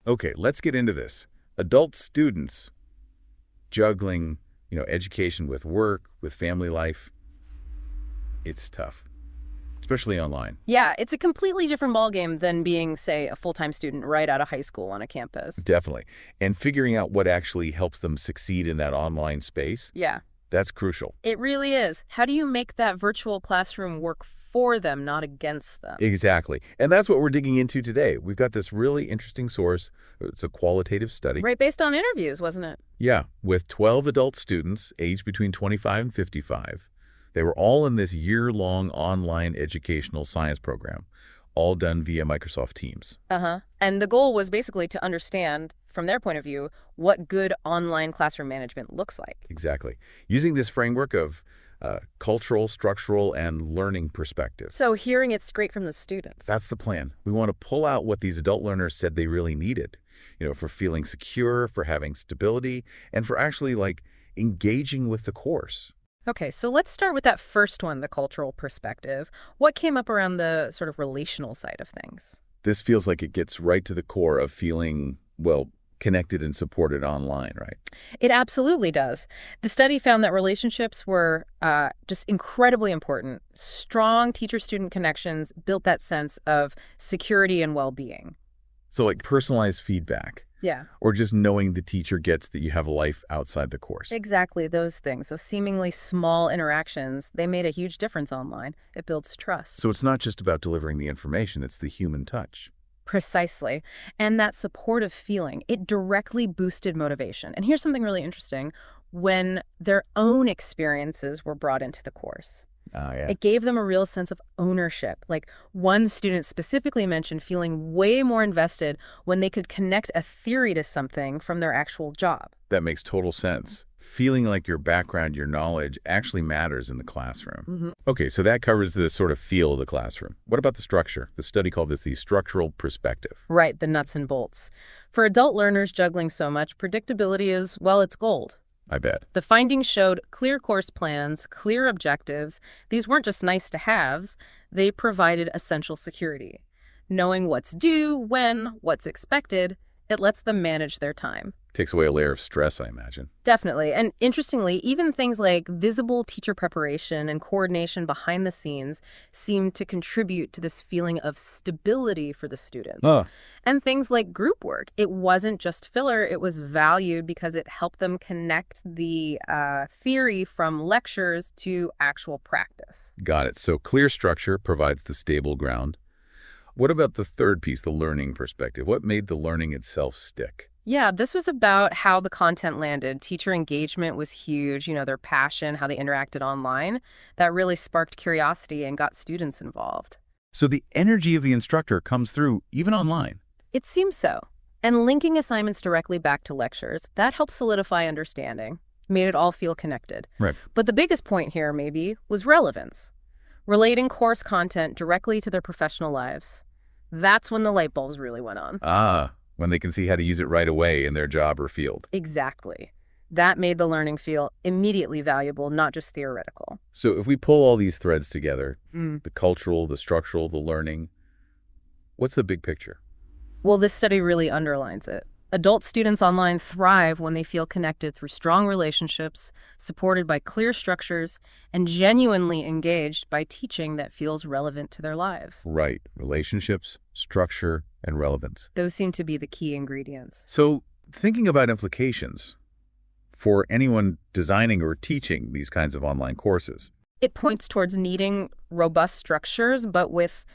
Okay, let's get into this. Adult students juggling, education with work, with family life, it's tough, especially online. Yeah, it's a completely different ballgame than being, say, a full-time student right out of high school on a campus. Definitely. And figuring out what actually helps them succeed in that online space, Yeah, that's crucial. it really is. How do you make that virtual classroom work for them, not against them? Exactly. And that's what we're digging into today. We've got this really interesting source. It's a qualitative study. Right, based on interviews, wasn't it? Yeah, with 12 adult students aged between 25 and 55. They were all in this year-long online educational science program, all done via Microsoft Teams. Uh-huh. And the goal was basically to understand, from their point of view, what good online classroom management looks like. Exactly. Using this framework of cultural, structural, and learning perspectives. So hearing it straight from the students. That's the plan. We want to pull out what these adult learners said they really needed, for feeling secure, for having stability, and for actually, engaging with the course. Okay, so let's start with that first one, the cultural perspective. What came up around the sort of relational side of things? This feels like it gets right to the core of feeling, connected and supported online, right? It absolutely does. The study found that relationships were just incredibly important. Strong teacher-student connections built that sense of security and well-being. So personalized feedback. Yeah. Or just knowing the teacher gets that you have a life outside the course. Exactly, those things. Those seemingly small interactions, they made a huge difference online. It builds trust. So it's not just about delivering the information, it's the human touch. Precisely. And that supportive feeling, it directly boosted motivation. And here's something really interesting. When their own experiences were brought into the course, Yeah. it gave them a real sense of ownership. Like one student specifically mentioned feeling way more invested when they could connect a theory to something from their actual job. That makes total sense. Feeling like your background, your knowledge actually matters in the classroom. Mm-hmm. Okay, so that covers the sort of feel of the classroom. What about the structure? The study called this the structural perspective. Right, the nuts and bolts. For adult learners juggling so much, predictability is, well, it's gold. I bet. The findings showed clear course plans, clear objectives. These weren't just nice-to-haves. They provided essential security. Knowing what's due, when, what's expected, it lets them manage their time. Takes away a layer of stress, I imagine. Definitely. And interestingly, even things like visible teacher preparation and coordination behind the scenes seemed to contribute to this feeling of stability for the students. And things like group work. It wasn't just filler. It was valued because it helped them connect the theory from lectures to actual practice. Got it. So clear structure provides the stable ground. What about the third piece, the learning perspective? What made the learning itself stick? Yeah, this was about how the content landed. Teacher engagement was huge, their passion, how they interacted online. That really sparked curiosity and got students involved. So the energy of the instructor comes through even online. It seems so. And linking assignments directly back to lectures, that helped solidify understanding, made it all feel connected. Right. But the biggest point here, maybe, was relevance. Relating course content directly to their professional lives. That's when the light bulbs really went on. When they can see how to use it right away in their job or field. Exactly. That made the learning feel immediately valuable, not just theoretical. So if we pull all these threads together, the cultural, the structural, the learning, what's the big picture? Well, this study really underlines it. Adult students online thrive when they feel connected through strong relationships, supported by clear structures, and genuinely engaged by teaching that feels relevant to their lives. Right. Relationships, structure, and relevance. Those seem to be the key ingredients. So thinking about implications for anyone designing or teaching these kinds of online courses. It points towards needing robust structures, but with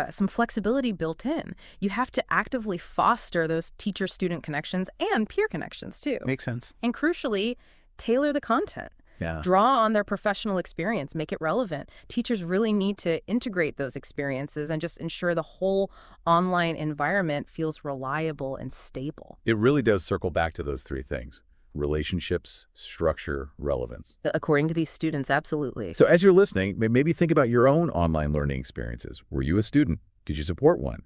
some flexibility built in. You have to actively foster those teacher-student connections and peer connections, too. Makes sense. And crucially, tailor the content. Yeah. Draw on their professional experience, make it relevant. Teachers really need to integrate those experiences and just ensure the whole online environment feels reliable and stable. It really does circle back to those three things. Relationships, structure, relevance. According to these students, absolutely. So as you're listening, maybe think about your own online learning experiences. Were you a student? Did you support one?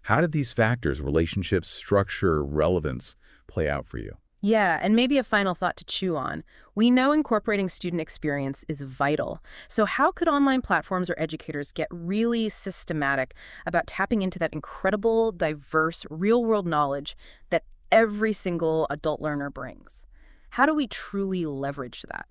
How did these factors, relationships, structure, relevance, play out for you? Yeah, and maybe a final thought to chew on. We know incorporating student experience is vital. So how could online platforms or educators get really systematic about tapping into that incredible, diverse, real-world knowledge that every single adult learner brings? How do we truly leverage that?